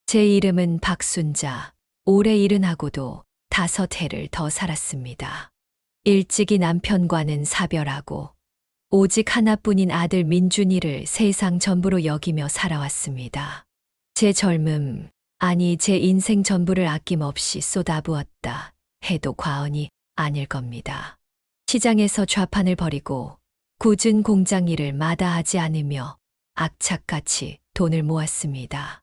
제 이름은 박순자. 올해 70하고도 5해를 더 살았습니다. 일찍이 남편과는 사별하고 오직 하나뿐인 아들 민준이를 세상 전부로 여기며 살아왔습니다. 제 젊음, 아니 제 인생 전부를 아낌없이 쏟아부었다 해도 과언이 아닐 겁니다. 시장에서 좌판을 벌이고 굳은 공장 일을 마다하지 않으며 악착같이 돈을 모았습니다.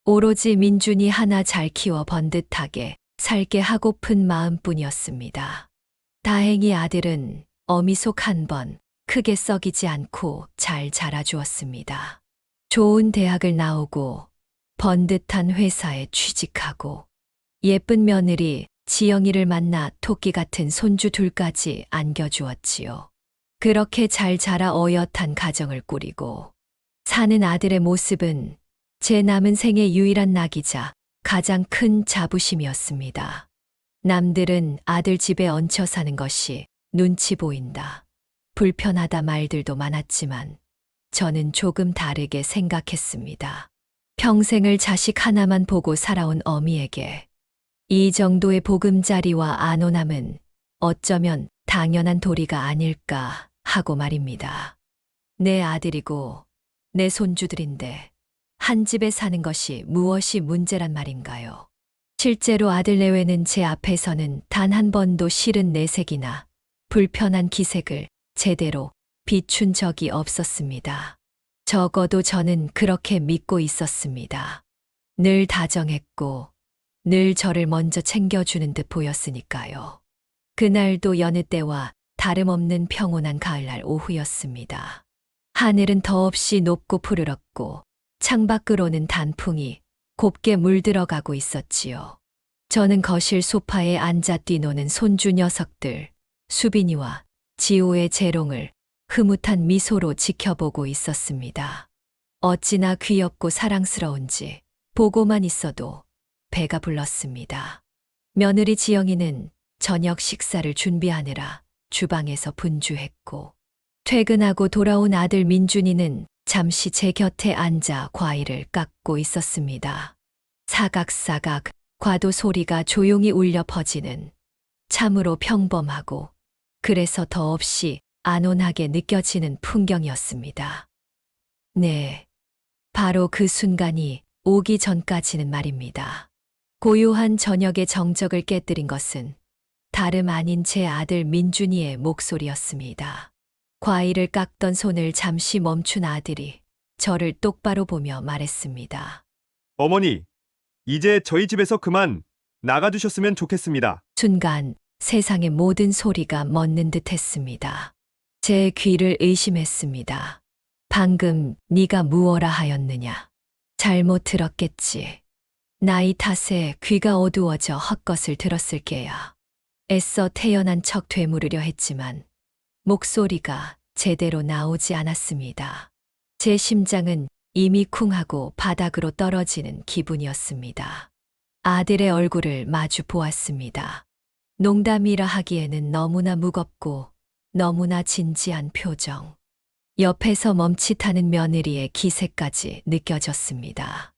오로지 민준이 하나 잘 키워 번듯하게 살게 하고픈 마음뿐이었습니다. 다행히 아들은 어미 속 한 번 크게 썩이지 않고 잘 자라주었습니다. 좋은 대학을 나오고 번듯한 회사에 취직하고 예쁜 며느리 지영이를 만나 토끼 같은 손주 둘까지 안겨주었지요. 그렇게 잘 자라 어엿한 가정을 꾸리고 사는 아들의 모습은 제 남은 생의 유일한 낙이자 가장 큰 자부심이었습니다. 남들은 아들 집에 얹혀 사는 것이 눈치 보인다, 불편하다 말들도 많았지만 저는 조금 다르게 생각했습니다. 평생을 자식 하나만 보고 살아온 어미에게 이 정도의 보금자리와 안온함은 어쩌면 당연한 도리가 아닐까 하고 말입니다. 내 아들이고 내 손주들인데 한 집에 사는 것이 무엇이 문제란 말인가요? 실제로 아들 내외는 제 앞에서는 단 한 번도 싫은 내색이나 불편한 기색을 제대로 비춘 적이 없었습니다. 적어도 저는 그렇게 믿고 있었습니다. 늘 다정했고 늘 저를 먼저 챙겨주는 듯 보였으니까요. 그날도 여느 때와 다름없는 평온한 가을날 오후였습니다. 하늘은 더없이 높고 푸르렀고 창밖으로는 단풍이 곱게 물들어가고 있었지요. 저는 거실 소파에 앉아 뛰노는 손주 녀석들, 수빈이와 지호의 재롱을 흐뭇한 미소로 지켜보고 있었습니다. 어찌나 귀엽고 사랑스러운지 보고만 있어도 배가 불렀습니다. 며느리 지영이는 저녁 식사를 준비하느라 주방에서 분주했고 퇴근하고 돌아온 아들 민준이는 잠시 제 곁에 앉아 과일을 깎고 있었습니다. 사각사각 과도 소리가 조용히 울려 퍼지는 참으로 평범하고 그래서 더없이 안온하게 느껴지는 풍경이었습니다. 네, 바로 그 순간이 오기 전까지는 말입니다. 고요한 저녁의 정적을 깨뜨린 것은 다름 아닌 제 아들 민준이의 목소리였습니다. 과일을 깎던 손을 잠시 멈춘 아들이 저를 똑바로 보며 말했습니다. 어머니, 이제 저희 집에서 그만 나가주셨으면 좋겠습니다. 순간 세상의 모든 소리가 멎는 듯 했습니다. 제 귀를 의심했습니다. 방금 네가 무어라 하였느냐? 잘못 들었겠지. 나이 탓에 귀가 어두워져 헛것을 들었을 게야. 애써 태연한 척 되물으려 했지만 목소리가 제대로 나오지 않았습니다. 제 심장은 이미 쿵하고 바닥으로 떨어지는 기분이었습니다. 아들의 얼굴을 마주 보았습니다. 농담이라 하기에는 너무나 무겁고 너무나 진지한 표정. 옆에서 멈칫하는 며느리의 기색까지 느껴졌습니다.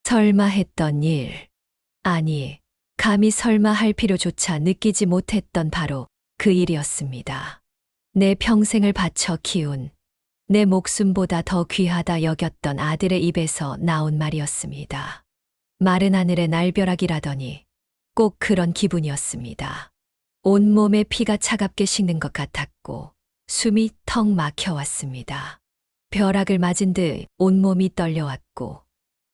설마 했던 일. 아니, 감히 설마 할 필요조차 느끼지 못했던 바로 그 일이었습니다. 내 평생을 바쳐 키운, 내 목숨보다 더 귀하다 여겼던 아들의 입에서 나온 말이었습니다. 마른 하늘의 날벼락이라더니 꼭 그런 기분이었습니다. 온몸에 피가 차갑게 식는 것 같았고 숨이 턱 막혀왔습니다. 벼락을 맞은 듯 온몸이 떨려왔고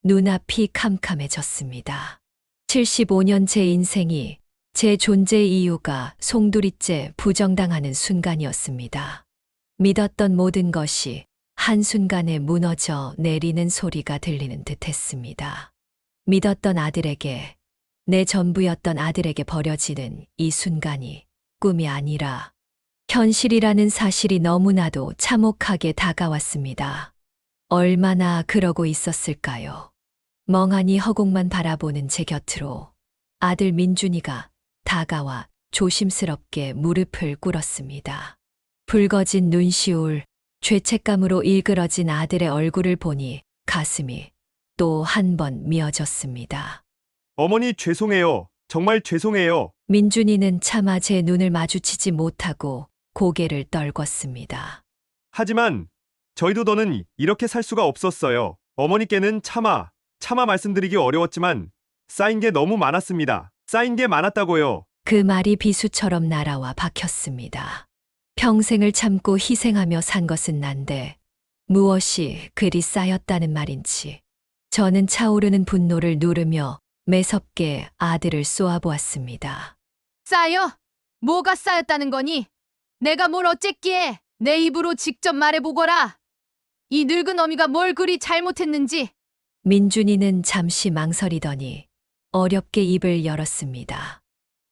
눈앞이 캄캄해졌습니다. 75년 제 인생이 제 존재의 이유가 송두리째 부정당하는 순간이었습니다. 믿었던 모든 것이 한순간에 무너져 내리는 소리가 들리는 듯 했습니다. 믿었던 아들에게, 내 전부였던 아들에게 버려지는 이 순간이 꿈이 아니라 현실이라는 사실이 너무나도 참혹하게 다가왔습니다. 얼마나 그러고 있었을까요? 멍하니 허공만 바라보는 제 곁으로 아들 민준이가 다가와 조심스럽게 무릎을 꿇었습니다. 붉어진 눈시울, 죄책감으로 일그러진 아들의 얼굴을 보니 가슴이 또 한 번 미어졌습니다. 어머니 죄송해요. 정말 죄송해요. 민준이는 차마 제 눈을 마주치지 못하고 고개를 떨궜습니다. 하지만 저희도 더는 이렇게 살 수가 없었어요. 어머니께는 차마 말씀드리기 어려웠지만 쌓인 게 너무 많았습니다. 쌓인 게 많았다고요. 그 말이 비수처럼 날아와 박혔습니다. 평생을 참고 희생하며 산 것은 난데 무엇이 그리 쌓였다는 말인지. 저는 차오르는 분노를 누르며 매섭게 아들을 쏘아보았습니다. 쌓여? 뭐가 쌓였다는 거니? 내가 뭘 어쨌기에 내 입으로 직접 말해보거라. 이 늙은 어미가 뭘 그리 잘못했는지. 민준이는 잠시 망설이더니 어렵게 입을 열었습니다.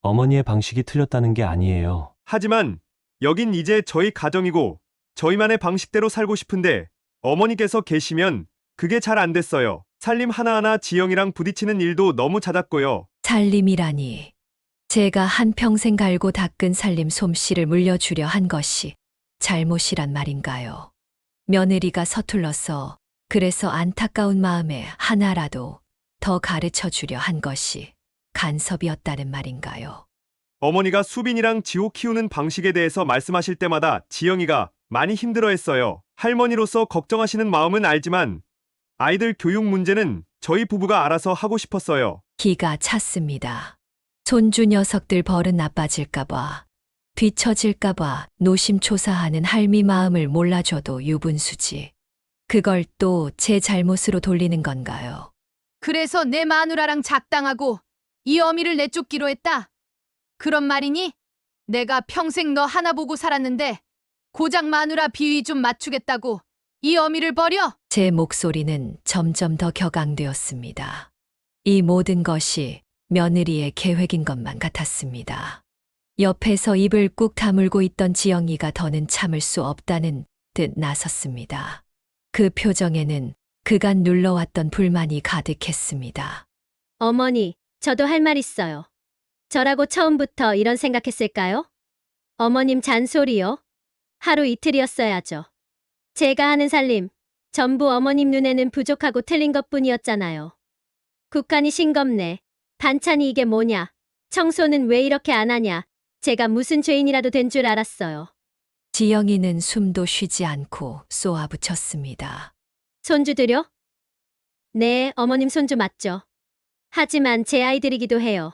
어머니의 방식이 틀렸다는 게 아니에요. 하지만 여긴 이제 저희 가정이고 저희만의 방식대로 살고 싶은데 어머니께서 계시면 그게 잘 안 됐어요. 살림 하나하나 지영이랑 부딪히는 일도 너무 잦았고요. 살림이라니. 제가 한평생 갈고 닦은 살림 솜씨를 물려주려 한 것이 잘못이란 말인가요? 며느리가 서툴러서 그래서 안타까운 마음에 하나라도 더 가르쳐 주려 한 것이 간섭이었다는 말인가요? 어머니가 수빈이랑 지호 키우는 방식에 대해서 말씀하실 때마다 지영이가 많이 힘들어했어요. 할머니로서 걱정하시는 마음은 알지만 아이들 교육 문제는 저희 부부가 알아서 하고 싶었어요. 기가 찼습니다. 손주 녀석들 버릇 나빠질까봐, 뒤처질까봐 노심초사하는 할미 마음을 몰라줘도 유분수지. 그걸 또 제 잘못으로 돌리는 건가요? 그래서 내 마누라랑 작당하고 이 어미를 내쫓기로 했다. 그런 말이니? 내가 평생 너 하나 보고 살았는데 고작 마누라 비위 좀 맞추겠다고 이 어미를 버려? 제 목소리는 점점 더 격앙되었습니다. 이 모든 것이 며느리의 계획인 것만 같았습니다. 옆에서 입을 꾹 다물고 있던 지영이가 더는 참을 수 없다는 듯 나섰습니다. 그 표정에는 그간 눌러왔던 불만이 가득했습니다. 어머니, 저도 할 말 있어요. 저라고 처음부터 이런 생각했을까요? 어머님 잔소리요? 하루 이틀이었어야죠. 제가 하는 살림, 전부 어머님 눈에는 부족하고 틀린 것뿐이었잖아요. 국간이 싱겁네. 반찬이 이게 뭐냐? 청소는 왜 이렇게 안 하냐? 제가 무슨 죄인이라도 된 줄 알았어요. 지영이는 숨도 쉬지 않고 쏘아붙였습니다. 손주들요? 네, 어머님 손주 맞죠. 하지만 제 아이들이기도 해요.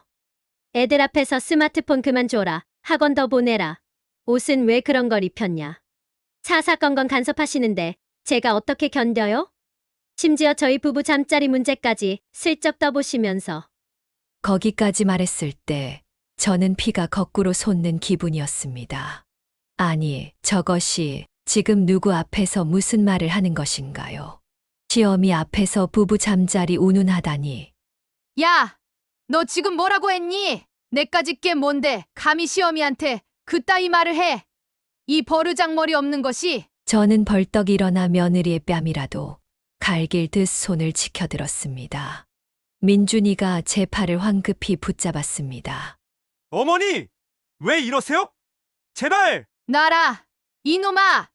애들 앞에서 스마트폰 그만 줘라. 학원 더 보내라. 옷은 왜 그런 걸 입혔냐. 사사건건 간섭하시는데 제가 어떻게 견뎌요? 심지어 저희 부부 잠자리 문제까지 슬쩍 떠보시면서. 거기까지 말했을 때 저는 피가 거꾸로 솟는 기분이었습니다. 아니, 저것이 지금 누구 앞에서 무슨 말을 하는 것인가요? 시어미 앞에서 부부 잠자리 운운하다니. 야, 너 지금 뭐라고 했니? 내까짓 게 뭔데 감히 시어미한테 그따위 말을 해. 이 버르장머리 없는 것이. 저는 벌떡 일어나 며느리의 뺨이라도 갈길 듯 손을 치켜들었습니다. 민준이가 제 팔을 황급히 붙잡았습니다. 어머니! 왜 이러세요? 제발! 나라, 이놈아!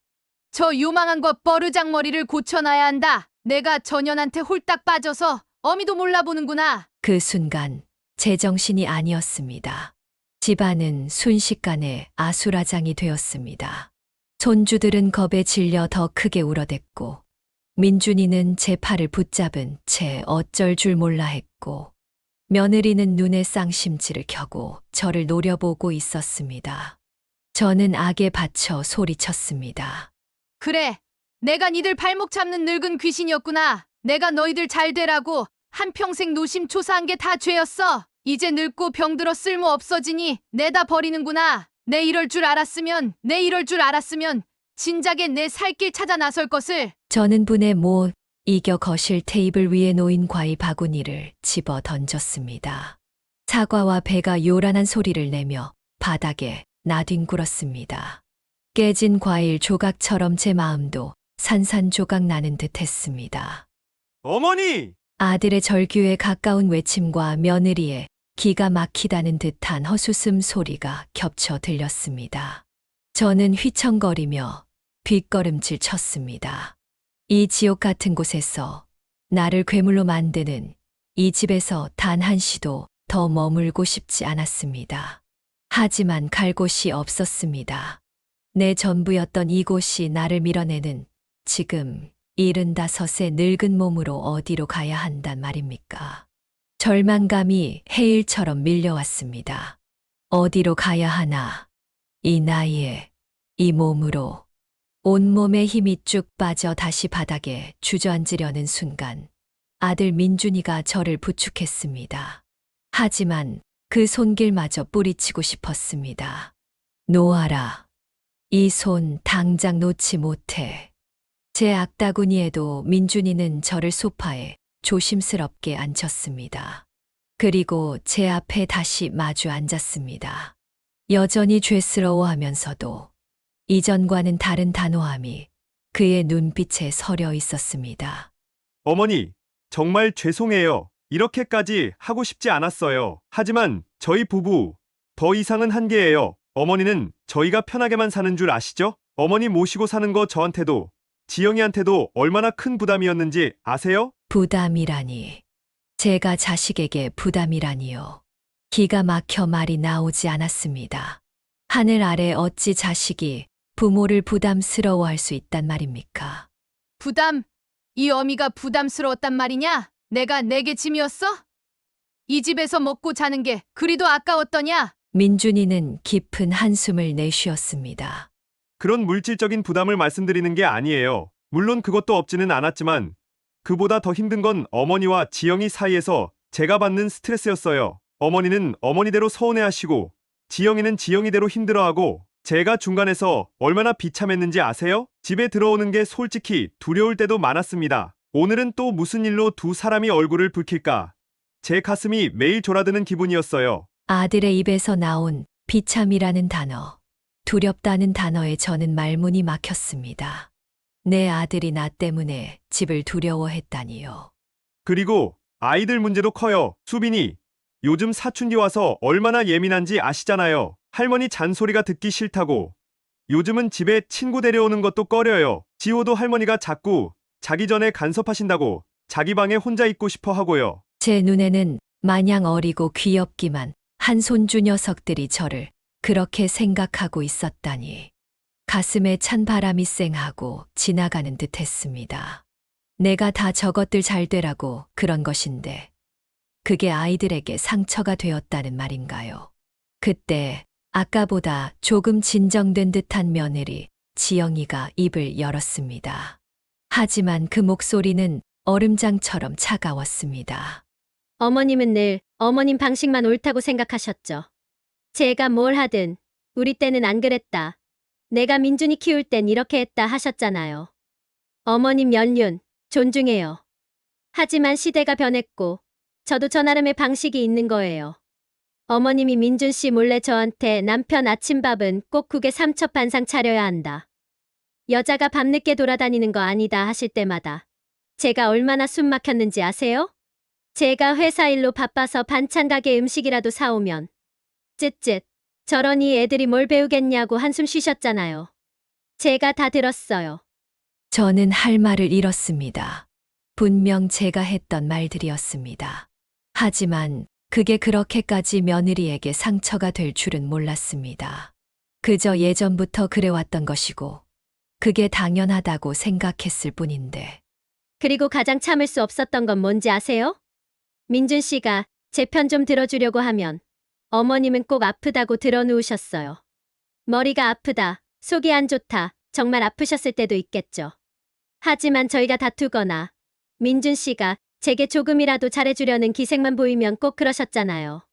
저 요망한 것 버르장머리를 고쳐놔야 한다. 내가 전현한테 홀딱 빠져서 어미도 몰라보는구나. 그 순간 제정신이 아니었습니다. 집안은 순식간에 아수라장이 되었습니다. 손주들은 겁에 질려 더 크게 울어댔고 민준이는 제 팔을 붙잡은 채 어쩔 줄 몰라 했고 며느리는 눈에 쌍심지를 켜고 저를 노려보고 있었습니다. 저는 악에 받쳐 소리쳤습니다. 그래, 내가 니들 발목 잡는 늙은 귀신이었구나. 내가 너희들 잘 되라고 한평생 노심초사한 게 다 죄였어. 이제 늙고 병들어 쓸모 없어지니 내다 버리는구나. 내 이럴 줄 알았으면 진작에 내 살 길 찾아 나설 것을. 저는 분에 못 이겨 거실 테이블 위에 놓인 과일 바구니를 집어 던졌습니다. 사과와 배가 요란한 소리를 내며 바닥에 나뒹굴었습니다. 깨진 과일 조각처럼 제 마음도 산산조각 나는 듯 했습니다. 어머니! 아들의 절규에 가까운 외침과 며느리의 기가 막히다는 듯한 허수음 소리가 겹쳐 들렸습니다. 저는 휘청거리며 뒷걸음질 쳤습니다. 이 지옥 같은 곳에서 나를 괴물로 만드는 이 집에서 단 한시도 더 머물고 싶지 않았습니다. 하지만 갈 곳이 없었습니다. 내 전부였던 이곳이 나를 밀어내는 지금 75의 늙은 몸으로 어디로 가야 한단 말입니까? 절망감이 해일처럼 밀려왔습니다. 어디로 가야 하나? 이 나이에, 이 몸으로. 온몸에 힘이 쭉 빠져 다시 바닥에 주저앉으려는 순간 아들 민준이가 저를 부축했습니다. 하지만 그 손길마저 뿌리치고 싶었습니다. 놓아라. 이 손 당장 놓지 못해. 제 악다구니에도 민준이는 저를 소파에 조심스럽게 앉혔습니다. 그리고 제 앞에 다시 마주 앉았습니다. 여전히 죄스러워하면서도 이전과는 다른 단호함이 그의 눈빛에 서려 있었습니다. 어머니, 정말 죄송해요. 이렇게까지 하고 싶지 않았어요. 하지만 저희 부부 더 이상은 한계예요. 어머니는 저희가 편하게만 사는 줄 아시죠? 어머니 모시고 사는 거 저한테도 지영이한테도 얼마나 큰 부담이었는지 아세요? 부담이라니. 제가 자식에게 부담이라니요. 기가 막혀 말이 나오지 않았습니다. 하늘 아래 어찌 자식이 부모를 부담스러워할 수 있단 말입니까? 부담? 이 어미가 부담스러웠단 말이냐? 내가 내게 짐이었어? 이 집에서 먹고 자는 게 그리도 아까웠더냐? 민준이는 깊은 한숨을 내쉬었습니다. 그런 물질적인 부담을 말씀드리는 게 아니에요. 물론 그것도 없지는 않았지만 그보다 더 힘든 건 어머니와 지영이 사이에서 제가 받는 스트레스였어요. 어머니는 어머니대로 서운해하시고 지영이는 지영이대로 힘들어하고 제가 중간에서 얼마나 비참했는지 아세요? 집에 들어오는 게 솔직히 두려울 때도 많았습니다. 오늘은 또 무슨 일로 두 사람이 얼굴을 붉힐까? 제 가슴이 매일 졸아드는 기분이었어요. 아들의 입에서 나온 비참이라는 단어, 두렵다는 단어에 저는 말문이 막혔습니다. 내 아들이 나 때문에 집을 두려워했다니요. 그리고 아이들 문제도 커요. 수빈이 요즘 사춘기 와서 얼마나 예민한지 아시잖아요. 할머니 잔소리가 듣기 싫다고. 요즘은 집에 친구 데려오는 것도 꺼려요. 지호도 할머니가 자꾸 자기 전에 간섭하신다고 자기 방에 혼자 있고 싶어 하고요. 제 눈에는 마냥 어리고 귀엽기만 한 손주 녀석들이 저를 그렇게 생각하고 있었다니. 가슴에 찬 바람이 쌩하고 지나가는 듯 했습니다. 내가 다 저것들 잘 되라고 그런 것인데 그게 아이들에게 상처가 되었다는 말인가요? 그때 아까보다 조금 진정된 듯한 며느리 지영이가 입을 열었습니다. 하지만 그 목소리는 얼음장처럼 차가웠습니다. 어머님은 늘 어머님 방식만 옳다고 생각하셨죠. 제가 뭘 하든 우리 때는 안 그랬다. 내가 민준이 키울 땐 이렇게 했다 하셨잖아요. 어머님 연륜 존중해요. 하지만 시대가 변했고 저도 저 나름의 방식이 있는 거예요. 어머님이 민준 씨 몰래 저한테 남편 아침밥은 꼭 국에 삼첩 반상 차려야 한다. 여자가 밤늦게 돌아다니는 거 아니다 하실 때마다 제가 얼마나 숨 막혔는지 아세요? 제가 회사 일로 바빠서 반찬 가게 음식이라도 사오면 쯧쯧 저러니 애들이 뭘 배우겠냐고 한숨 쉬셨잖아요. 제가 다 들었어요. 저는 할 말을 잃었습니다. 분명 제가 했던 말들이었습니다. 하지만 그게 그렇게까지 며느리에게 상처가 될 줄은 몰랐습니다. 그저 예전부터 그래왔던 것이고 그게 당연하다고 생각했을 뿐인데. 그리고 가장 참을 수 없었던 건 뭔지 아세요? 민준 씨가 제 편 좀 들어주려고 하면 어머님은 꼭 아프다고 드러누우셨어요. 머리가 아프다, 속이 안 좋다, 정말 아프셨을 때도 있겠죠. 하지만 저희가 다투거나 민준 씨가 제게 조금이라도 잘해주려는 기색만 보이면 꼭 그러셨잖아요.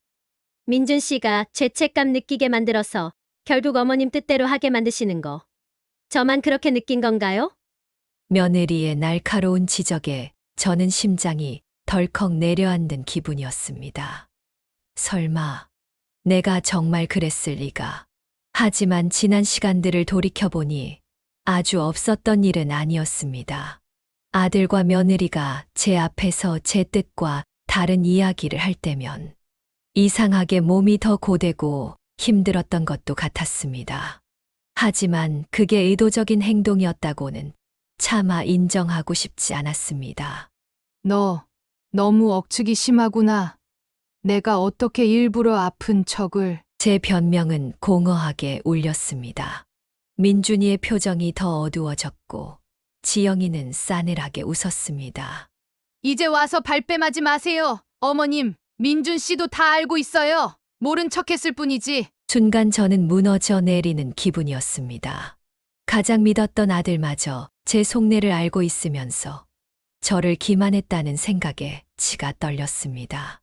민준 씨가 죄책감 느끼게 만들어서 결국 어머님 뜻대로 하게 만드시는 거. 저만 그렇게 느낀 건가요? 며느리의 날카로운 지적에 저는 심장이 덜컥 내려앉는 기분이었습니다. 설마 내가 정말 그랬을 리가. 하지만 지난 시간들을 돌이켜보니 아주 없었던 일은 아니었습니다. 아들과 며느리가 제 앞에서 제 뜻과 다른 이야기를 할 때면 이상하게 몸이 더 고되고 힘들었던 것도 같았습니다. 하지만 그게 의도적인 행동이었다고는 차마 인정하고 싶지 않았습니다. 너 너무 억측이 심하구나. 내가 어떻게 일부러 아픈 척을. 제 변명은 공허하게 울렸습니다. 민준이의 표정이 더 어두워졌고 지영이는 싸늘하게 웃었습니다. 이제 와서 발뺌하지 마세요. 어머님, 민준 씨도 다 알고 있어요. 모른 척했을 뿐이지. 순간 저는 무너져 내리는 기분이었습니다. 가장 믿었던 아들마저 제 속내를 알고 있으면서 저를 기만했다는 생각에 치가 떨렸습니다.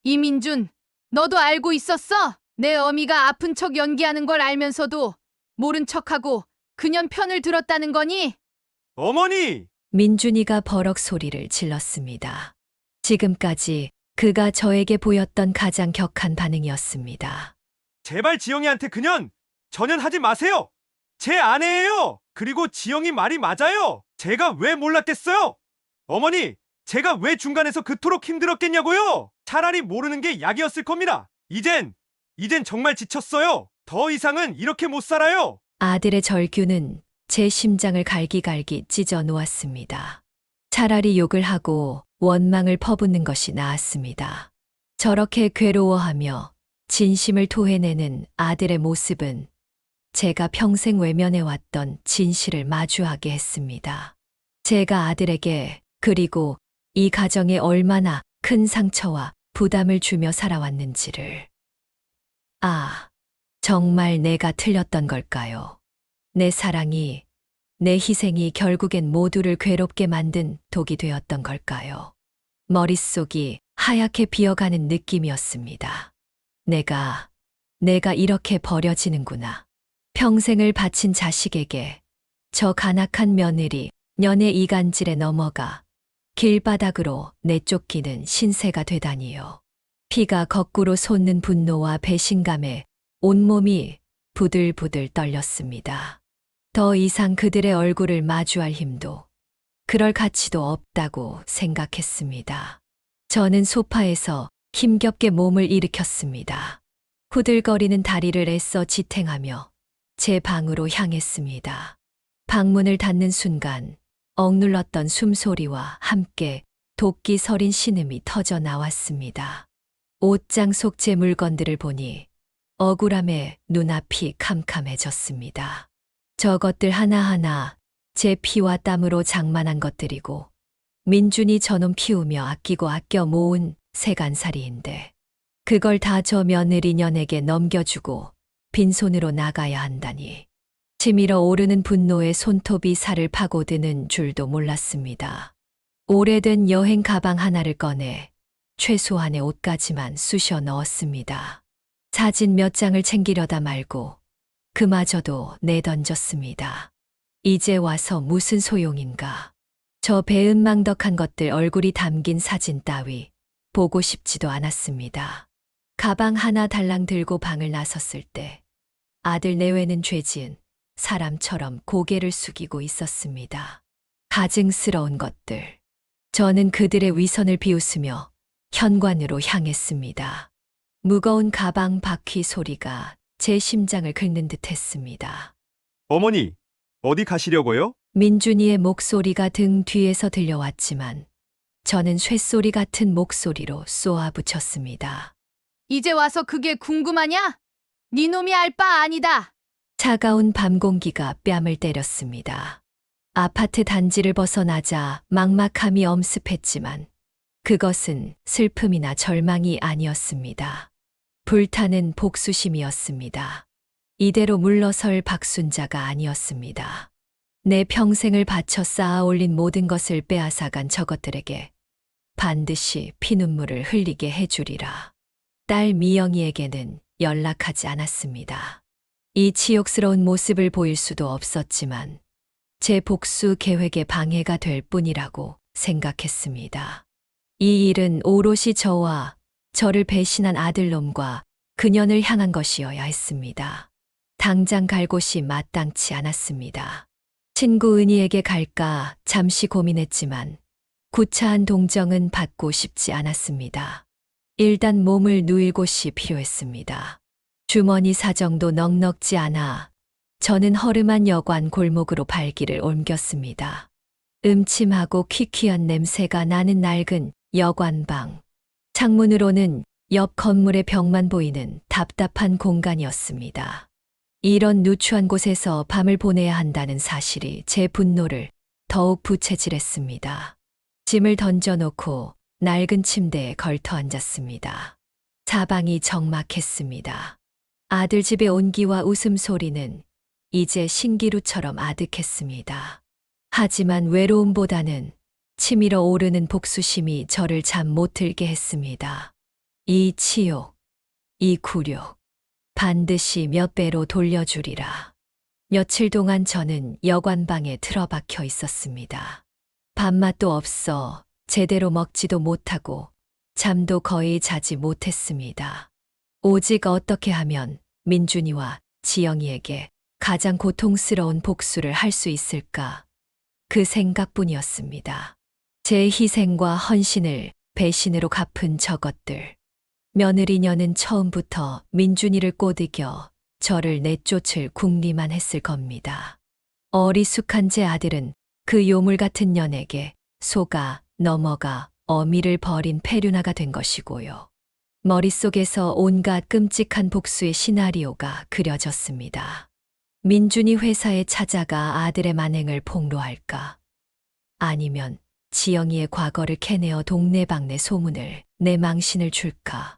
이민준, 너도 알고 있었어? 내 어미가 아픈 척 연기하는 걸 알면서도 모른 척하고 그년 편을 들었다는 거니? 어머니! 민준이가 버럭 소리를 질렀습니다. 지금까지 그가 저에게 보였던 가장 격한 반응이었습니다. 제발 지영이한테 그년 전연하지 마세요. 제 아내예요. 그리고 지영이 말이 맞아요. 제가 왜 몰랐겠어요? 어머니, 제가 왜 중간에서 그토록 힘들었겠냐고요? 차라리 모르는 게 약이었을 겁니다. 이젠 정말 지쳤어요. 더 이상은 이렇게 못 살아요. 아들의 절규는 제 심장을 갈기갈기 찢어 놓았습니다. 차라리 욕을 하고 원망을 퍼붓는 것이 나았습니다. 저렇게 괴로워하며 진심을 토해내는 아들의 모습은 제가 평생 외면해왔던 진실을 마주하게 했습니다. 제가 아들에게 그리고 이 가정에 얼마나 큰 상처와 부담을 주며 살아왔는지를. 아, 정말 내가 틀렸던 걸까요? 내 사랑이, 내 희생이 결국엔 모두를 괴롭게 만든 독이 되었던 걸까요? 머릿속이 하얗게 비어가는 느낌이었습니다. 내가 이렇게 버려지는구나. 평생을 바친 자식에게 저 간악한 며느리 년의 이간질에 넘어가 길바닥으로 내쫓기는 신세가 되다니요. 피가 거꾸로 솟는 분노와 배신감에 온몸이 부들부들 떨렸습니다. 더 이상 그들의 얼굴을 마주할 힘도 그럴 가치도 없다고 생각했습니다. 저는 소파에서 힘겹게 몸을 일으켰습니다. 후들거리는 다리를 애써 지탱하며 제 방으로 향했습니다. 방문을 닫는 순간 억눌렀던 숨소리와 함께 도끼 서린 신음이 터져 나왔습니다. 옷장 속 제 물건들을 보니 억울함에 눈앞이 캄캄해졌습니다. 저것들 하나하나 제 피와 땀으로 장만한 것들이고 민준이 저놈 키우며 아끼고 아껴 모은 세간살이인데 그걸 다 저 며느리 년에게 넘겨주고 빈손으로 나가야 한다니. 치밀어 오르는 분노의 손톱이 살을 파고드는 줄도 몰랐습니다. 오래된 여행 가방 하나를 꺼내 최소한의 옷까지만 쑤셔 넣었습니다. 사진 몇 장을 챙기려다 말고 그마저도 내던졌습니다. 이제 와서 무슨 소용인가. 저 배은망덕한 것들 얼굴이 담긴 사진 따위 보고 싶지도 않았습니다. 가방 하나 달랑 들고 방을 나섰을 때 아들 내외는 죄지은 사람처럼 고개를 숙이고 있었습니다. 가증스러운 것들. 저는 그들의 위선을 비웃으며 현관으로 향했습니다. 무거운 가방 바퀴 소리가 제 심장을 긁는 듯 했습니다. 어머니, 어디 가시려고요? 민준이의 목소리가 등 뒤에서 들려왔지만 저는 쇳소리 같은 목소리로 쏘아붙였습니다. 이제 와서 그게 궁금하냐? 네 놈이 알 바 아니다. 차가운 밤 공기가 뺨을 때렸습니다. 아파트 단지를 벗어나자 막막함이 엄습했지만 그것은 슬픔이나 절망이 아니었습니다. 불타는 복수심이었습니다. 이대로 물러설 박순자가 아니었습니다. 내 평생을 바쳐 쌓아 올린 모든 것을 빼앗아간 저것들에게 반드시 피눈물을 흘리게 해주리라. 딸 미영이에게는 연락하지 않았습니다. 이 치욕스러운 모습을 보일 수도 없었지만 제 복수 계획에 방해가 될 뿐이라고 생각했습니다. 이 일은 오롯이 저와 저를 배신한 아들놈과 그년을 향한 것이어야 했습니다. 당장 갈 곳이 마땅치 않았습니다. 친구 은희에게 갈까 잠시 고민했지만 구차한 동정은 받고 싶지 않았습니다. 일단 몸을 누일 곳이 필요했습니다. 주머니 사정도 넉넉지 않아 저는 허름한 여관 골목으로 발길을 옮겼습니다. 음침하고 퀴퀴한 냄새가 나는 낡은 여관방. 창문으로는 옆 건물의 벽만 보이는 답답한 공간이었습니다. 이런 누추한 곳에서 밤을 보내야 한다는 사실이 제 분노를 더욱 부채질했습니다. 짐을 던져놓고 낡은 침대에 걸터 앉았습니다. 사방이 적막했습니다. 아들 집의 온기와 웃음소리는 이제 신기루처럼 아득했습니다. 하지만 외로움보다는 치밀어 오르는 복수심이 저를 잠 못 들게 했습니다. 이 치욕, 이 굴욕, 반드시 몇 배로 돌려주리라. 며칠 동안 저는 여관방에 틀어박혀 있었습니다. 밥맛도 없어 제대로 먹지도 못하고 잠도 거의 자지 못했습니다. 오직 어떻게 하면 민준이와 지영이에게 가장 고통스러운 복수를 할 수 있을까? 그 생각뿐이었습니다. 제 희생과 헌신을 배신으로 갚은 저것들. 며느리녀는 처음부터 민준이를 꼬드겨 저를 내쫓을 궁리만 했을 겁니다. 어리숙한 제 아들은 그 요물 같은 년에게 속아 넘어가 어미를 버린 페류나가 된 것이고요. 머릿속에서 온갖 끔찍한 복수의 시나리오가 그려졌습니다. 민준이 회사에 찾아가 아들의 만행을 폭로할까? 아니면 지영이의 과거를 캐내어 동네방네 소문을 내 망신을 줄까?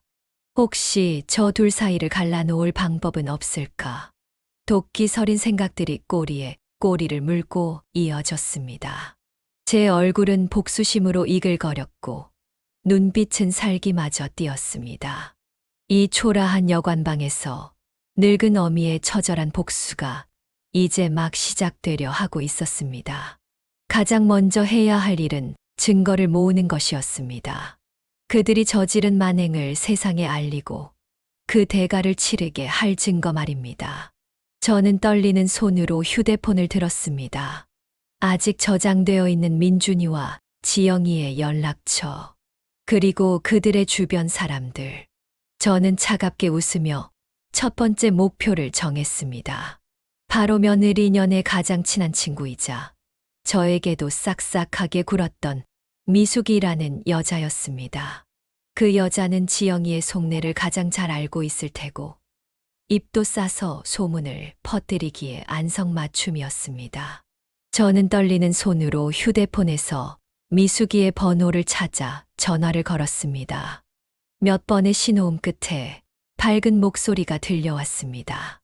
혹시 저 둘 사이를 갈라놓을 방법은 없을까? 도끼 서린 생각들이 꼬리에 꼬리를 물고 이어졌습니다. 제 얼굴은 복수심으로 이글거렸고 눈빛은 살기마저 띄었습니다. 이 초라한 여관방에서 늙은 어미의 처절한 복수가 이제 막 시작되려 하고 있었습니다. 가장 먼저 해야 할 일은 증거를 모으는 것이었습니다. 그들이 저지른 만행을 세상에 알리고 그 대가를 치르게 할 증거 말입니다. 저는 떨리는 손으로 휴대폰을 들었습니다. 아직 저장되어 있는 민준이와 지영이의 연락처, 그리고 그들의 주변 사람들. 저는 차갑게 웃으며 첫 번째 목표를 정했습니다. 바로 며느리년의 가장 친한 친구이자 저에게도 싹싹하게 굴었던 미숙이라는 여자였습니다. 그 여자는 지영이의 속내를 가장 잘 알고 있을 테고 입도 싸서 소문을 퍼뜨리기에 안성맞춤이었습니다. 저는 떨리는 손으로 휴대폰에서 미숙이의 번호를 찾아 전화를 걸었습니다. 몇 번의 신호음 끝에 밝은 목소리가 들려왔습니다.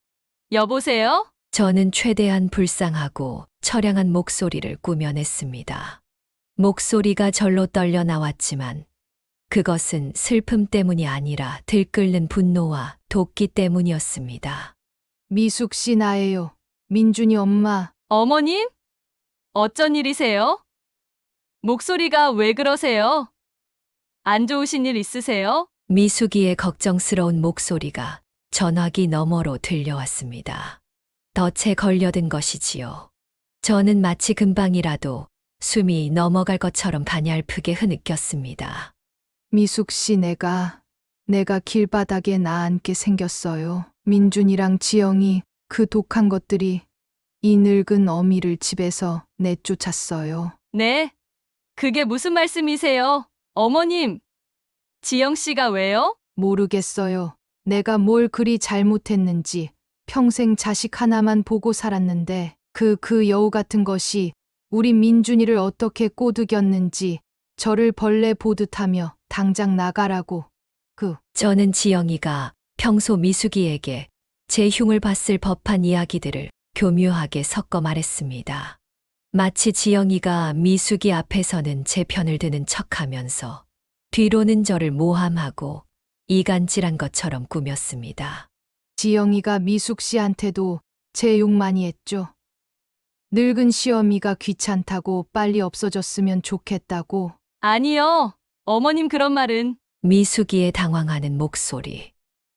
여보세요? 저는 최대한 불쌍하고 처량한 목소리를 꾸며냈습니다. 목소리가 절로 떨려 나왔지만 그것은 슬픔 때문이 아니라 들끓는 분노와 도끼 때문이었습니다. 미숙 씨 나예요. 민준이 엄마. 어머님? 어쩐 일이세요? 목소리가 왜 그러세요? 안 좋으신 일 있으세요? 미숙이의 걱정스러운 목소리가 전화기 너머로 들려왔습니다. 덫에 걸려든 것이지요. 저는 마치 금방이라도 숨이 넘어갈 것처럼 가냘프게 흐느꼈습니다. 미숙 씨 내가 길바닥에 나앉게 생겼어요. 민준이랑 지영이 그 독한 것들이 이 늙은 어미를 집에서 내쫓았어요. 네. 그게 무슨 말씀이세요? 어머님, 지영 씨가 왜요? 모르겠어요. 내가 뭘 그리 잘못했는지 평생 자식 하나만 보고 살았는데 그 여우 같은 것이 우리 민준이를 어떻게 꼬드겼는지 저를 벌레 보듯하며 당장 나가라고. 저는 지영이가 평소 미숙이에게 제 흉을 봤을 법한 이야기들을 교묘하게 섞어 말했습니다. 마치 지영이가 미숙이 앞에서는 제 편을 드는 척하면서 뒤로는 저를 모함하고 이간질한 것처럼 꾸몄습니다. 지영이가 미숙 씨한테도 제 욕 많이 했죠. 늙은 시어미가 귀찮다고 빨리 없어졌으면 좋겠다고. 아니요. 어머님 그런 말은. 미숙이의 당황하는 목소리.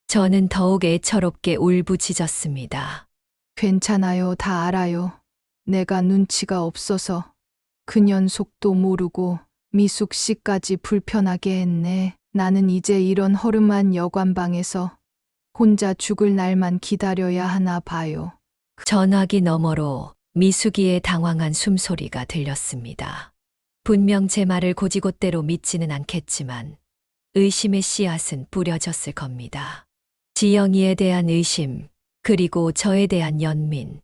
저는 더욱 애처롭게 울부짖었습니다. 괜찮아요. 다 알아요. 내가 눈치가 없어서 그년 속도 모르고 미숙 씨까지 불편하게 했네. 나는 이제 이런 허름한 여관방에서 혼자 죽을 날만 기다려야 하나 봐요. 전화기 너머로 미숙이의 당황한 숨소리가 들렸습니다. 분명 제 말을 고지곳대로 믿지는 않겠지만 의심의 씨앗은 뿌려졌을 겁니다. 지영이에 대한 의심, 그리고 저에 대한 연민.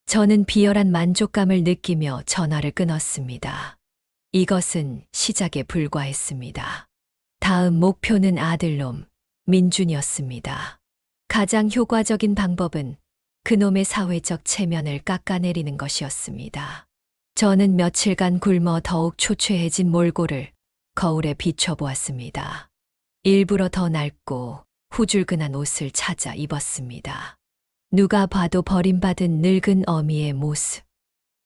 저는 비열한 만족감을 느끼며 전화를 끊었습니다. 이것은 시작에 불과했습니다. 다음 목표는 아들놈, 민준이었습니다. 가장 효과적인 방법은 그놈의 사회적 체면을 깎아내리는 것이었습니다. 저는 며칠간 굶어 더욱 초췌해진 몰골을 거울에 비춰보았습니다. 일부러 더 낡고 후줄근한 옷을 찾아 입었습니다. 누가 봐도 버림받은 늙은 어미의 모습.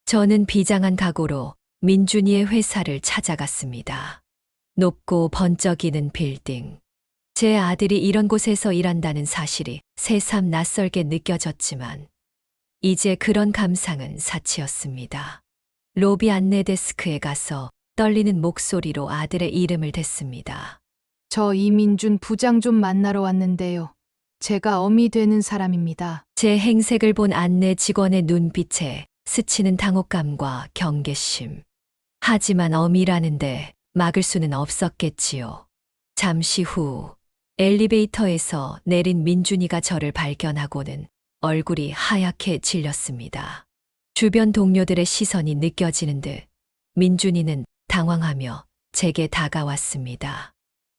저는 비장한 각오로 민준이의 회사를 찾아갔습니다. 높고 번쩍이는 빌딩. 제 아들이 이런 곳에서 일한다는 사실이 새삼 낯설게 느껴졌지만 이제 그런 감상은 사치였습니다. 로비 안내 데스크에 가서 떨리는 목소리로 아들의 이름을 댔습니다. 저 이민준 부장 좀 만나러 왔는데요. 제가 어미 되는 사람입니다. 제 행색을 본 안내 직원의 눈빛에 스치는 당혹감과 경계심. 하지만 어미라는데 막을 수는 없었겠지요. 잠시 후 엘리베이터에서 내린 민준이가 저를 발견하고는 얼굴이 하얗게 질렸습니다. 주변 동료들의 시선이 느껴지는 듯 민준이는 당황하며 제게 다가왔습니다.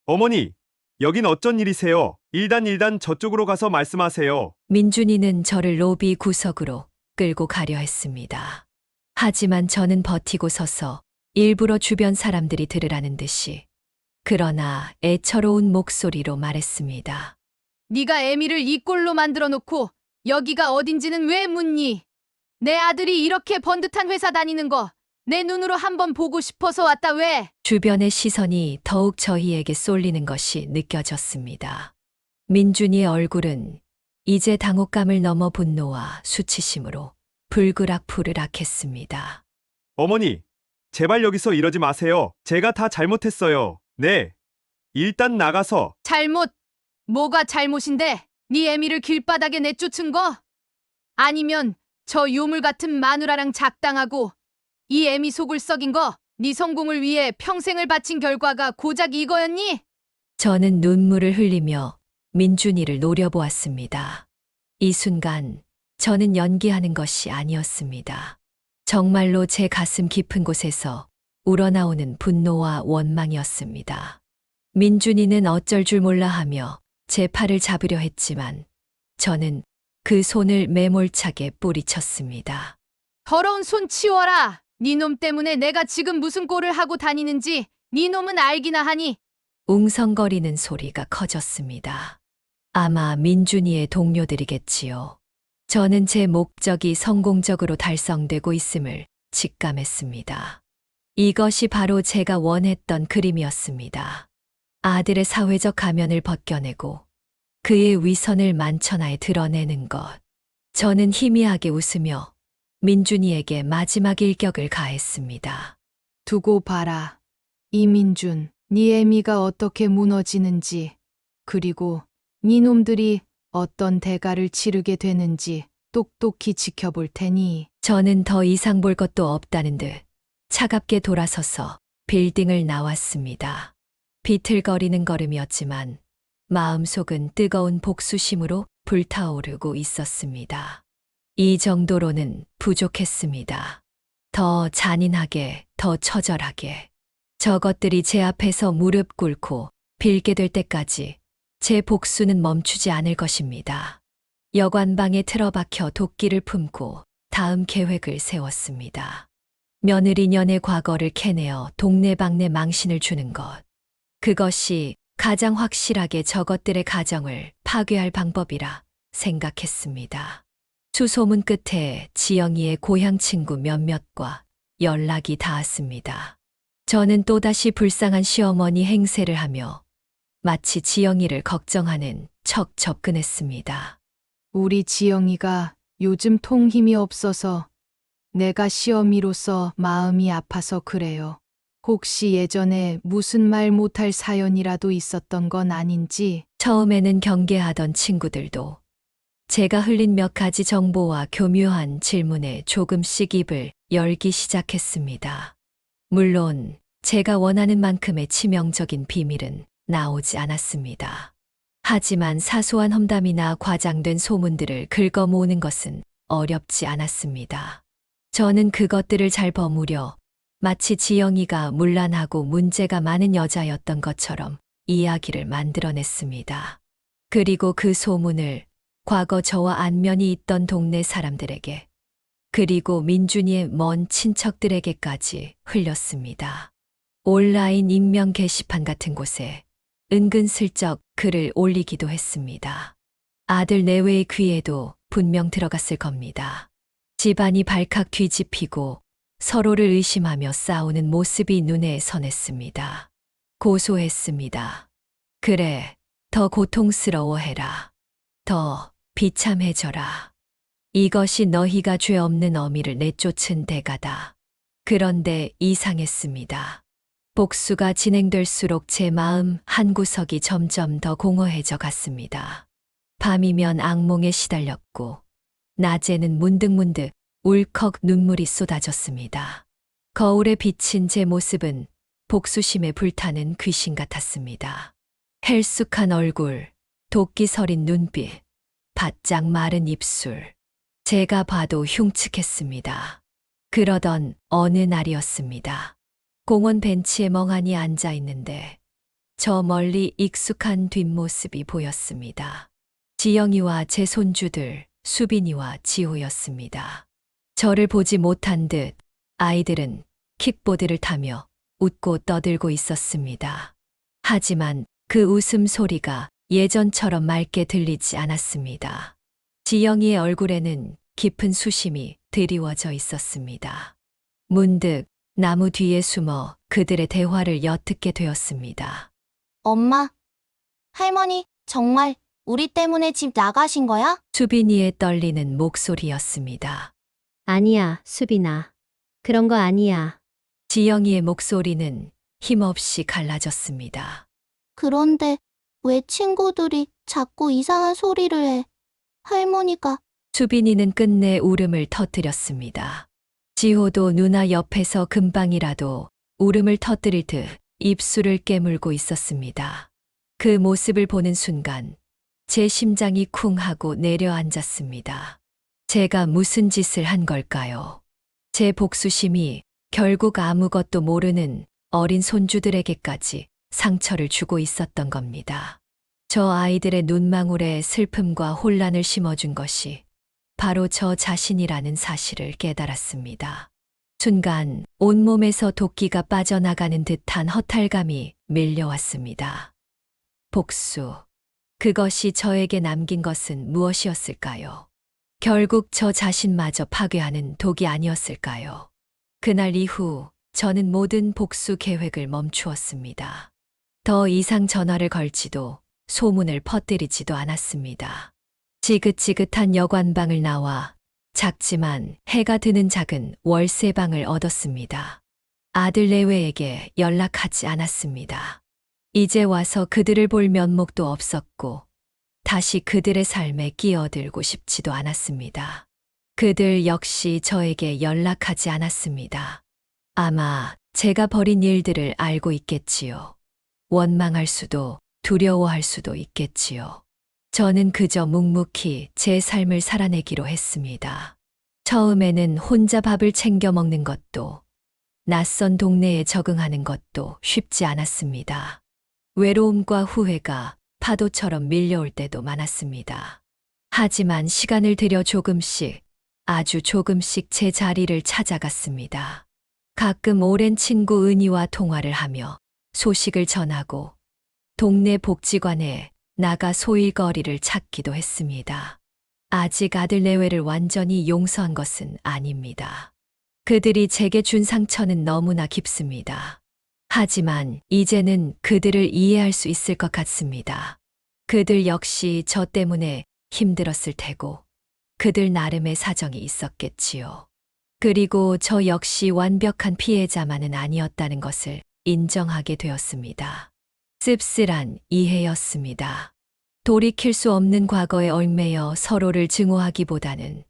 어머니, 여긴 어쩐 일이세요? 일단 저쪽으로 가서 말씀하세요. 민준이는 저를 로비 구석으로 끌고 가려 했습니다. 하지만 저는 버티고 서서 일부러 주변 사람들이 들으라는 듯이 그러나 애처로운 목소리로 말했습니다. 네가 애미를 이 꼴로 만들어 놓고 여기가 어딘지는 왜 묻니? 내 아들이 이렇게 번듯한 회사 다니는 거 내 눈으로 한번 보고 싶어서 왔다 왜? 주변의 시선이 더욱 저희에게 쏠리는 것이 느껴졌습니다. 민준이의 얼굴은 이제 당혹감을 넘어 분노와 수치심으로 불그락불그락했습니다. 어머니, 제발 여기서 이러지 마세요. 제가 다 잘못했어요. 네. 일단 나가서. 잘못? 뭐가 잘못인데? 네 애미를 길바닥에 내쫓은 거? 아니면 저 요물 같은 마누라랑 작당하고 이 애미 속을 썩인 거? 네 성공을 위해 평생을 바친 결과가 고작 이거였니? 저는 눈물을 흘리며 민준이를 노려보았습니다. 이 순간 저는 연기하는 것이 아니었습니다. 정말로 제 가슴 깊은 곳에서 우러나오는 분노와 원망이었습니다. 민준이는 어쩔 줄 몰라 하며 제 팔을 잡으려 했지만 저는 그 손을 매몰차게 뿌리쳤습니다. 더러운 손 치워라! 네 놈 때문에 내가 지금 무슨 꼴을 하고 다니는지 네 놈은 알기나 하니? 웅성거리는 소리가 커졌습니다. 아마 민준이의 동료들이겠지요. 저는 제 목적이 성공적으로 달성되고 있음을 직감했습니다. 이것이 바로 제가 원했던 그림이었습니다. 아들의 사회적 가면을 벗겨내고 그의 위선을 만천하에 드러내는 것. 저는 희미하게 웃으며 민준이에게 마지막 일격을 가했습니다. 두고 봐라. 이민준, 네 애미가 어떻게 무너지는지, 그리고 네 놈들이 어떤 대가를 치르게 되는지 똑똑히 지켜볼 테니. 저는 더 이상 볼 것도 없다는 듯 차갑게 돌아서서 빌딩을 나왔습니다. 비틀거리는 걸음이었지만 마음속은 뜨거운 복수심으로 불타오르고 있었습니다. 이 정도로는 부족했습니다. 더 잔인하게, 더 처절하게. 저것들이 제 앞에서 무릎 꿇고 빌게 될 때까지 제 복수는 멈추지 않을 것입니다. 여관방에 틀어박혀 도끼를 품고 다음 계획을 세웠습니다. 며느리년의 과거를 캐내어 동네방네 망신을 주는 것. 그것이 가장 확실하게 저것들의 가정을 파괴할 방법이라 생각했습니다. 수소문 끝에 지영이의 고향 친구 몇몇과 연락이 닿았습니다. 저는 또다시 불쌍한 시어머니 행세를 하며 마치 지영이를 걱정하는 척 접근했습니다. 우리 지영이가 요즘 통 힘이 없어서 내가 시어미로서 마음이 아파서 그래요. 혹시 예전에 무슨 말 못할 사연이라도 있었던 건 아닌지. 처음에는 경계하던 친구들도 제가 흘린 몇 가지 정보와 교묘한 질문에 조금씩 입을 열기 시작했습니다. 물론 제가 원하는 만큼의 치명적인 비밀은 나오지 않았습니다. 하지만 사소한 험담이나 과장된 소문들을 긁어 모으는 것은 어렵지 않았습니다. 저는 그것들을 잘 버무려 마치 지영이가 문란하고 문제가 많은 여자였던 것처럼 이야기를 만들어냈습니다. 그리고 그 소문을 과거 저와 안면이 있던 동네 사람들에게, 그리고 민준이의 먼 친척들에게까지 흘렸습니다. 온라인 익명 게시판 같은 곳에 은근슬쩍 글을 올리기도 했습니다. 아들 내외의 귀에도 분명 들어갔을 겁니다. 집안이 발칵 뒤집히고 서로를 의심하며 싸우는 모습이 눈에 선했습니다. 고소했습니다. 그래, 더 고통스러워해라. 더 비참해져라. 이것이 너희가 죄 없는 어미를 내쫓은 대가다. 그런데 이상했습니다. 복수가 진행될수록 제 마음 한구석이 점점 더 공허해져 갔습니다. 밤이면 악몽에 시달렸고, 낮에는 문득문득 울컥 눈물이 쏟아졌습니다. 거울에 비친 제 모습은 복수심에 불타는 귀신 같았습니다. 헬쑥한 얼굴, 도끼 서린 눈빛, 바짝 마른 입술. 제가 봐도 흉측했습니다. 그러던 어느 날이었습니다. 공원 벤치에 멍하니 앉아 있는데 저 멀리 익숙한 뒷모습이 보였습니다. 지영이와 제 손주들, 수빈이와 지호였습니다. 저를 보지 못한 듯 아이들은 킥보드를 타며 웃고 떠들고 있었습니다. 하지만 그 웃음소리가 예전처럼 맑게 들리지 않았습니다. 지영이의 얼굴에는 깊은 수심이 드리워져 있었습니다. 문득 나무 뒤에 숨어 그들의 대화를 엿듣게 되었습니다. 엄마, 할머니, 정말 우리 때문에 집 나가신 거야? 수빈이의 떨리는 목소리였습니다. 아니야, 수빈아. 그런 거 아니야. 지영이의 목소리는 힘없이 갈라졌습니다. 그런데 왜 친구들이 자꾸 이상한 소리를 해? 할머니가 수빈이는 끝내 울음을 터뜨렸습니다. 지호도 누나 옆에서 금방이라도 울음을 터뜨릴 듯 입술을 깨물고 있었습니다. 그 모습을 보는 순간 제 심장이 쿵 하고 내려앉았습니다. 제가 무슨 짓을 한 걸까요? 제 복수심이 결국 아무것도 모르는 어린 손주들에게까지 상처를 주고 있었던 겁니다. 저 아이들의 눈망울에 슬픔과 혼란을 심어준 것이 바로 저 자신이라는 사실을 깨달았습니다. 순간 온몸에서 도끼가 빠져나가는 듯한 허탈감이 밀려왔습니다. 복수. 그것이 저에게 남긴 것은 무엇이었을까요? 결국 저 자신마저 파괴하는 독이 아니었을까요? 그날 이후 저는 모든 복수 계획을 멈추었습니다. 더 이상 전화를 걸지도 소문을 퍼뜨리지도 않았습니다. 지긋지긋한 여관방을 나와 작지만 해가 드는 작은 월세방을 얻었습니다. 아들 내외에게 연락하지 않았습니다. 이제 와서 그들을 볼 면목도 없었고 다시 그들의 삶에 끼어들고 싶지도 않았습니다. 그들 역시 저에게 연락하지 않았습니다. 아마 제가 벌인 일들을 알고 있겠지요. 원망할 수도 두려워할 수도 있겠지요. 저는 그저 묵묵히 제 삶을 살아내기로 했습니다. 처음에는 혼자 밥을 챙겨 먹는 것도, 낯선 동네에 적응하는 것도 쉽지 않았습니다. 외로움과 후회가 파도처럼 밀려올 때도 많았습니다. 하지만 시간을 들여 조금씩, 아주 조금씩 제 자리를 찾아갔습니다. 가끔 오랜 친구 은희와 통화를 하며 소식을 전하고 동네 복지관에 나가 소일거리를 찾기도 했습니다. 아직 아들 내외를 완전히 용서한 것은 아닙니다. 그들이 제게 준 상처는 너무나 깊습니다. 하지만 이제는 그들을 이해할 수 있을 것 같습니다. 그들 역시 저 때문에 힘들었을 테고 그들 나름의 사정이 있었겠지요. 그리고 저 역시 완벽한 피해자만은 아니었다는 것을 인정하게 되었습니다. 씁쓸한 이해였습니다. 돌이킬 수 없는 과거에 얽매여 서로를 증오하기보다는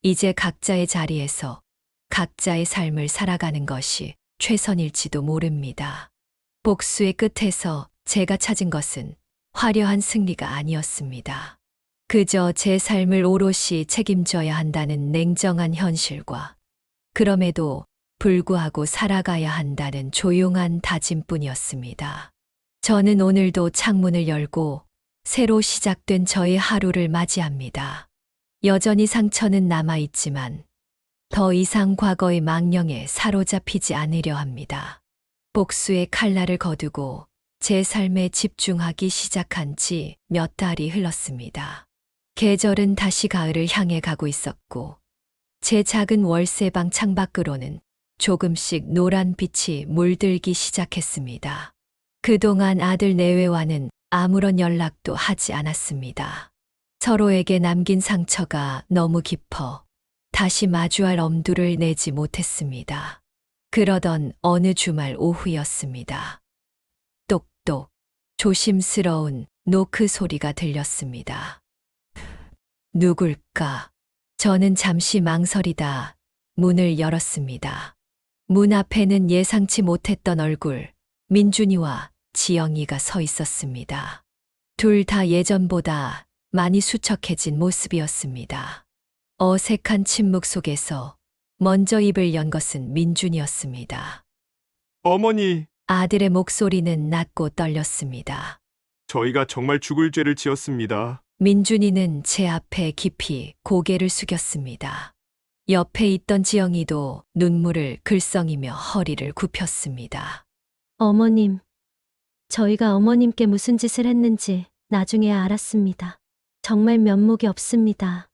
이제 각자의 자리에서 각자의 삶을 살아가는 것이 최선일지도 모릅니다. 복수의 끝에서 제가 찾은 것은 화려한 승리가 아니었습니다. 그저 제 삶을 오롯이 책임져야 한다는 냉정한 현실과 그럼에도 불구하고 살아가야 한다는 조용한 다짐뿐이었습니다. 저는 오늘도 창문을 열고 새로 시작된 저의 하루를 맞이합니다. 여전히 상처는 남아있지만 더 이상 과거의 망령에 사로잡히지 않으려 합니다. 복수의 칼날을 거두고 제 삶에 집중하기 시작한 지 몇 달이 흘렀습니다. 계절은 다시 가을을 향해 가고 있었고 제 작은 월세방 창밖으로는 조금씩 노란 빛이 물들기 시작했습니다. 그동안 아들 내외와는 아무런 연락도 하지 않았습니다. 서로에게 남긴 상처가 너무 깊어 다시 마주할 엄두를 내지 못했습니다. 그러던 어느 주말 오후였습니다. 똑똑 조심스러운 노크 소리가 들렸습니다. 누굴까? 저는 잠시 망설이다 문을 열었습니다. 문 앞에는 예상치 못했던 얼굴, 민준이와 지영이가 서 있었습니다. 둘 다 예전보다 많이 수척해진 모습이었습니다. 어색한 침묵 속에서 먼저 입을 연 것은 민준이었습니다. 어머니, 아들의 목소리는 낮고 떨렸습니다. 저희가 정말 죽을 죄를 지었습니다. 민준이는 제 앞에 깊이 고개를 숙였습니다. 옆에 있던 지영이도 눈물을 글썽이며 허리를 굽혔습니다. 어머님, 저희가 어머님께 무슨 짓을 했는지 나중에 알았습니다. 정말 면목이 없습니다.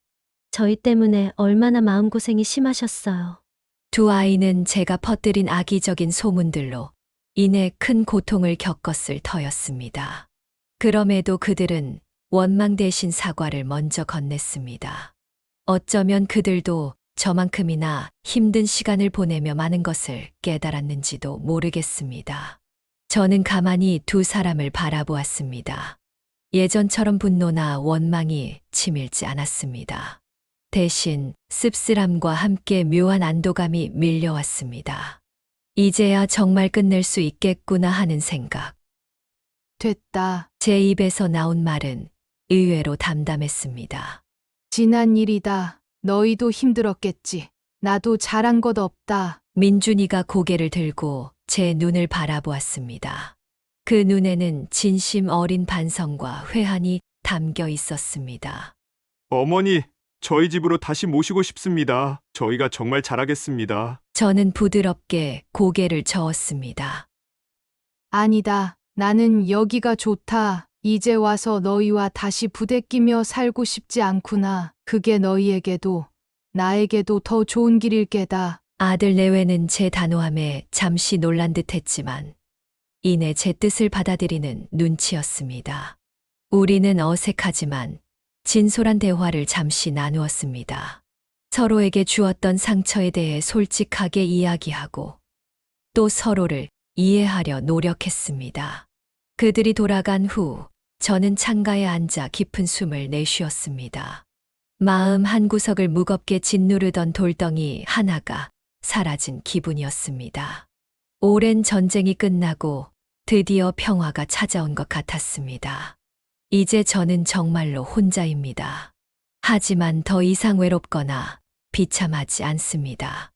저희 때문에 얼마나 마음고생이 심하셨어요. 두 아이는 제가 퍼뜨린 악의적인 소문들로 인해 큰 고통을 겪었을 터였습니다. 그럼에도 그들은 원망 대신 사과를 먼저 건넸습니다. 어쩌면 그들도 저만큼이나 힘든 시간을 보내며 많은 것을 깨달았는지도 모르겠습니다. 저는 가만히 두 사람을 바라보았습니다. 예전처럼 분노나 원망이 치밀지 않았습니다. 대신 씁쓸함과 함께 묘한 안도감이 밀려왔습니다. 이제야 정말 끝낼 수 있겠구나 하는 생각. 됐다. 제 입에서 나온 말은 의외로 담담했습니다. 지난 일이다. 너희도 힘들었겠지. 나도 잘한 것 없다. 민준이가 고개를 들고 제 눈을 바라보았습니다. 그 눈에는 진심 어린 반성과 회한이 담겨 있었습니다. 어머니, 저희 집으로 다시 모시고 싶습니다. 저희가 정말 잘하겠습니다. 저는 부드럽게 고개를 저었습니다. 아니다. 나는 여기가 좋다. 이제 와서 너희와 다시 부대끼며 살고 싶지 않구나. 그게 너희에게도 나에게도 더 좋은 길일 게다. 아들 내외는 제 단호함에 잠시 놀란 듯했지만 이내 제 뜻을 받아들이는 눈치였습니다. 우리는 어색하지만 진솔한 대화를 잠시 나누었습니다. 서로에게 주었던 상처에 대해 솔직하게 이야기하고 또 서로를 이해하려 노력했습니다. 그들이 돌아간 후 저는 창가에 앉아 깊은 숨을 내쉬었습니다. 마음 한구석을 무겁게 짓누르던 돌덩이 하나가 사라진 기분이었습니다. 오랜 전쟁이 끝나고 드디어 평화가 찾아온 것 같았습니다. 이제 저는 정말로 혼자입니다. 하지만 더 이상 외롭거나 비참하지 않습니다.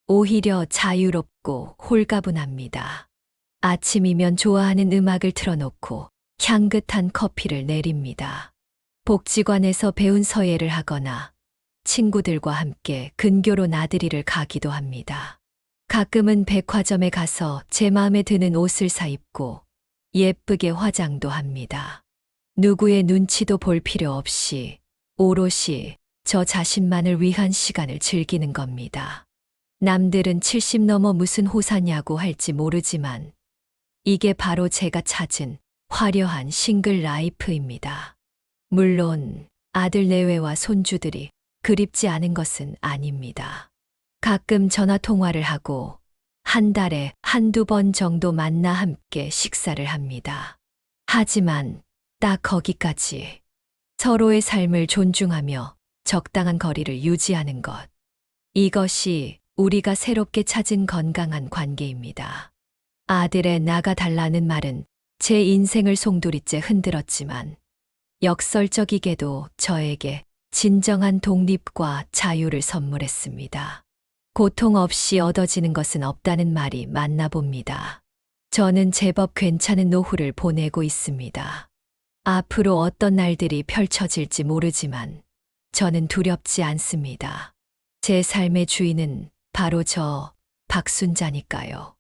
오히려 자유롭고 홀가분합니다. 아침이면 좋아하는 음악을 틀어놓고 향긋한 커피를 내립니다. 복지관에서 배운 서예를 하거나 친구들과 함께 근교로 나들이를 가기도 합니다. 가끔은 백화점에 가서 제 마음에 드는 옷을 사입고 예쁘게 화장도 합니다. 누구의 눈치도 볼 필요 없이 오롯이 저 자신만을 위한 시간을 즐기는 겁니다. 남들은 70 넘어 무슨 호사냐고 할지 모르지만 이게 바로 제가 찾은 화려한 싱글 라이프입니다. 물론 아들 내외와 손주들이 그립지 않은 것은 아닙니다. 가끔 전화 통화를 하고 한 달에 한두 번 정도 만나 함께 식사를 합니다. 하지만 딱 거기까지. 서로의 삶을 존중하며 적당한 거리를 유지하는 것. 이것이 우리가 새롭게 찾은 건강한 관계입니다. 아들의 나가 달라는 말은 제 인생을 송두리째 흔들었지만 역설적이게도 저에게 진정한 독립과 자유를 선물했습니다. 고통 없이 얻어지는 것은 없다는 말이 맞나 봅니다. 저는 제법 괜찮은 노후를 보내고 있습니다. 앞으로 어떤 날들이 펼쳐질지 모르지만 저는 두렵지 않습니다. 제 삶의 주인은 바로 저 박순자니까요.